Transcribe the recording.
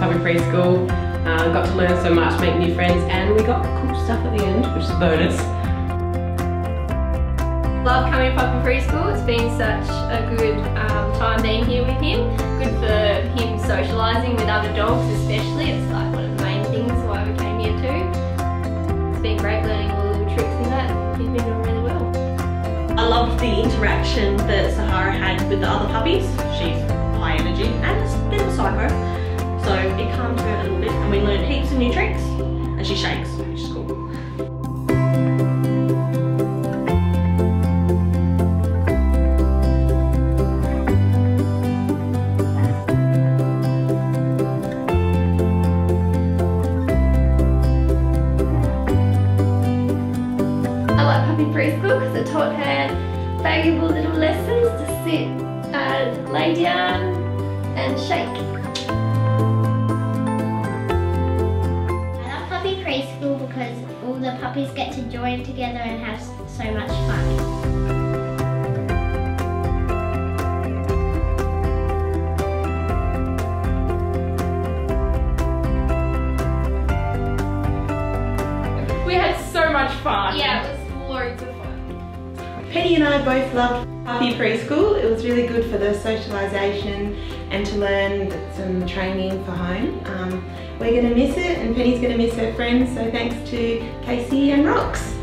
puppy preschool. Got to learn so much, make new friends, and we got cool stuff at the end, which is a bonus. Love coming to puppy preschool. It's been such a good time being here with him. Good for him socialising with other dogs especially. It's like one of the main things why we came here too. It's been great learning all the little tricks and that. He's been doing really well. I loved the interaction that Sahara had with the other puppies. She's high energy and a bit of a psycho. So it calmed her a little bit and we learned heaps of new tricks and she shakes, which is cool. I like puppy preschool because it taught her valuable little lessons to sit, lay down and shake. Preschool because all the puppies get to join together and have so much fun. We had so much fun. Yeah, it was loads of fun. Penny and I both loved puppy preschool. It was really good for the socialisation and to learn some training for home. We're going to miss it and Penny's going to miss her friends, so thanks to Casey and Rox.